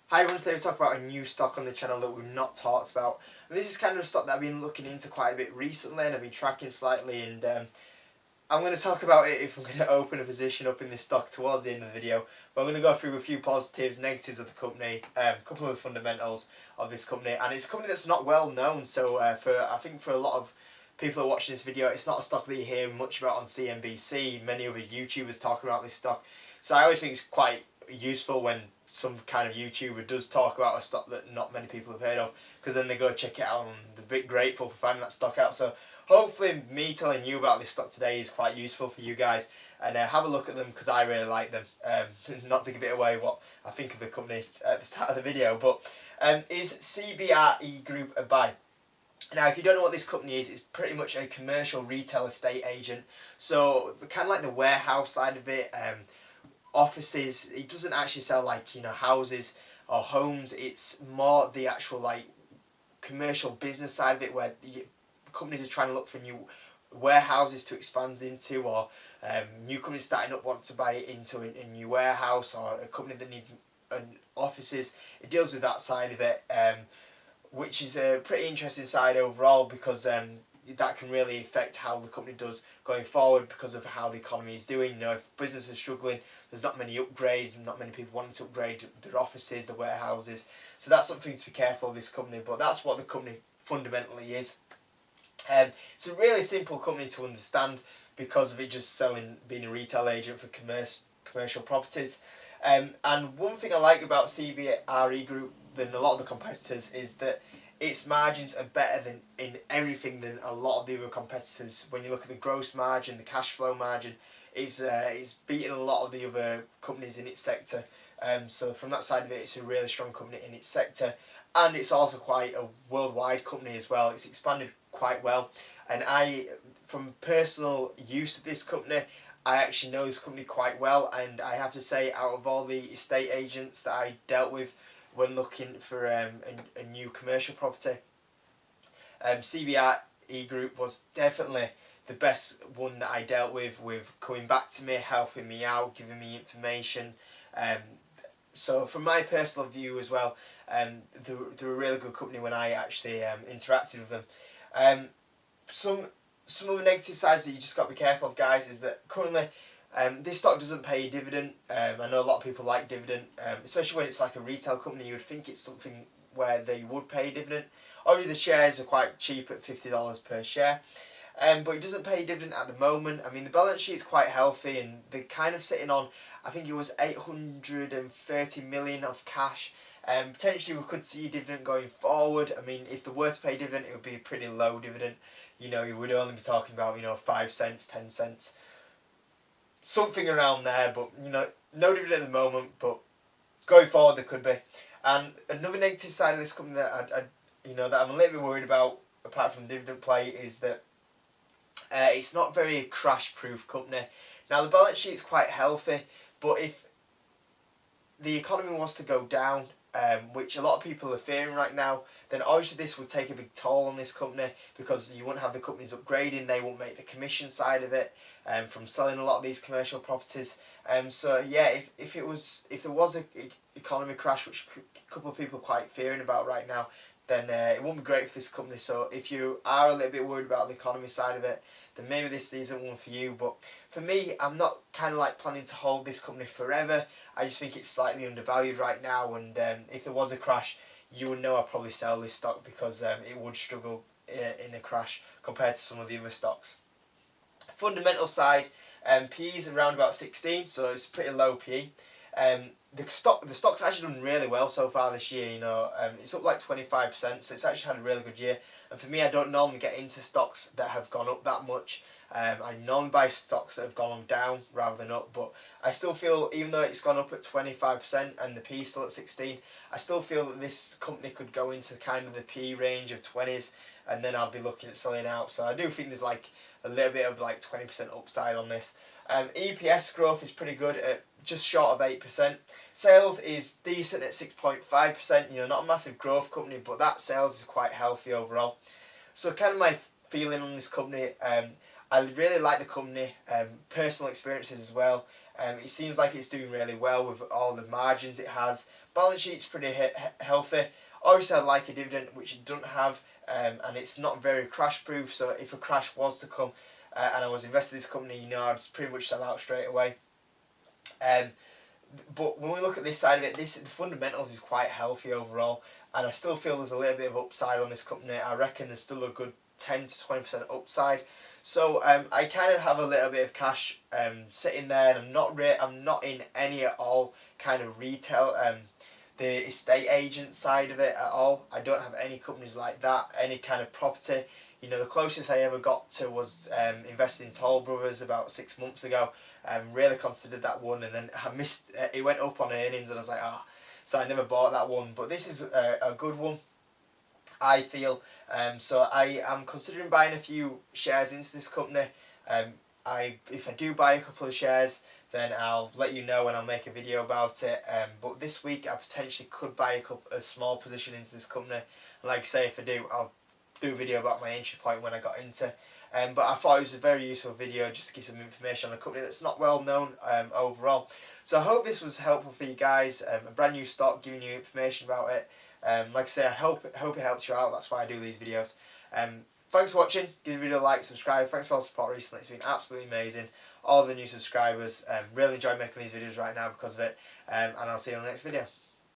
Hi everyone, today we're talking about a new stock on the channel that we've not talked about. And this is kind of a stock that I've been looking into quite a bit recently and I've been tracking slightly, and I'm going to talk about it if I'm going to open a position up in this stock towards the end of the video. But I'm going to go through a few positives, negatives of the company, a couple of the fundamentals of this company. And it's a company that's not well known, so I think for a lot of people who are watching this video, it's not a stock that you hear much about on CNBC. Many other YouTubers talk about this stock. So I always think it's quite useful when some kind of YouTuber does talk about a stock that not many people have heard of, because then they go check it out and they're a bit grateful for finding that stock out. So hopefully me telling you about this stock today is quite useful for you guys, and have a look at them because I really like them. Not to give it away what I think of the company at the start of the video, but is CBRE Group a buy? Now, if you don't know what this company is, it's pretty much a commercial retail estate agent. So kind of like the warehouse side of it, offices. It doesn't actually sell like, houses or homes. It's more the actual like commercial business side of it, where the companies are trying to look for new warehouses to expand into, or new companies starting up want to buy into a new warehouse, or a company that needs offices. It deals with that side of it, which is a pretty interesting side overall, because that can really affect how the company does going forward because of how the economy is doing. If business is struggling, there's not many upgrades and not many people wanting to upgrade their offices, their warehouses. So that's something to be careful of this company, but that's what the company fundamentally is. It's a really simple company to understand because of it just being a retail agent for commercial properties. And one thing I like about CBRE Group than a lot of the competitors is that its margins are better than in everything than a lot of the other competitors. When you look at the gross margin, the cash flow margin, is beating a lot of the other companies in its sector. So from that side of it, it's a really strong company in its sector, and it's also quite a worldwide company as well. It's expanded quite well, and from personal use of this company, I actually know this company quite well, and I have to say, out of all the estate agents that I dealt with when looking for a new commercial property, CBRE Group was definitely the best one that I dealt with coming back to me, helping me out, giving me information. So from my personal view as well, they're a really good company when I actually interacted with them. Some of the negative sides that you just got to be careful of, guys, is that currently this stock doesn't pay a dividend. I know a lot of people like dividend, especially when it's like a retail company. You would think it's something where they would pay a dividend. Already the shares are quite cheap at $50 per share, but it doesn't pay a dividend at the moment. I mean, the balance sheet's quite healthy, and they're kind of sitting on, I think it was 830 million of cash. Potentially we could see a dividend going forward. I mean, if they were to pay a dividend, it would be a pretty low dividend. You would only be talking about 5 cents, 10 cents, something around there. But no dividend at the moment, but going forward there could be. And another negative side of this company that that I'm a little bit worried about, apart from the dividend play, is that it's not very crash-proof company. Now the balance sheet's quite healthy, but if the economy was to go down, which a lot of people are fearing right now, then obviously this would take a big toll on this company, because you wouldn't have the companies upgrading. They won't make the commission side of it from selling a lot of these commercial properties. So yeah, if there was an economy crash, which a couple of people are quite fearing about right now, then it won't be great for this company. So if you are a little bit worried about the economy side of it, then maybe this isn't one for you. But for me, I'm not kind of like planning to hold this company forever. I just think it's slightly undervalued right now, and if there was a crash, you would know I'd probably sell this stock, because it would struggle in a crash compared to some of the other stocks. Fundamental side, PE is around about 16, so it's pretty low PE. The stock's actually done really well so far this year. It's up like 25%, so it's actually had a really good year. And for me, I don't normally get into stocks that have gone up that much. I normally buy stocks that have gone down rather than up, but I still feel, even though it's gone up at 25% and the P is still at 16, I still feel that this company could go into kind of the P range of 20s, and then I'll be looking at selling out. So I do think there's like a little bit of like 20% upside on this. EPS growth is pretty good at just short of 8%. Sales is decent at 6.5%. Not a massive growth company, but that sales is quite healthy overall. So kind of my feeling on this company, I really like the company, personal experiences as well. It seems like it's doing really well with all the margins it has. balance sheet's pretty healthy. Obviously I'd like a dividend, which it doesn't have, and it's not very crash proof, so if a crash was to come and I was invested in this company, you know, I'd pretty much sell out straight away. But when we look at this side of it, the fundamentals is quite healthy overall, and I still feel there's a little bit of upside on this company. I reckon there's still a good 10 to 20% upside. So I kind of have a little bit of cash sitting there, and I'm not in any at all kind of retail, the estate agent side of it at all. I don't have any companies like that, any kind of property. You know, the closest I ever got to was investing in Toll Brothers about 6 months ago. Really considered that one, and then I missed. It went up on earnings, and I was like, ah, so I never bought that one. But this is a good one, I feel. So I am considering buying a few shares into this company. If I do buy a couple of shares, then I'll let you know and I'll make a video about it. But this week I potentially could buy a small position into this company. And like I say, if I do, I'll do a video about my entry point when I got into. But I thought it was a very useful video just to give some information on a company that's not well known overall. So I hope this was helpful for you guys. A brand new stock, giving you information about it. Like I say, I hope it helps you out. That's why I do these videos. Thanks for watching. Give the video a like, subscribe. Thanks for all the support recently. It's been absolutely amazing. All the new subscribers. Really enjoy making these videos right now because of it. And I'll see you on the next video.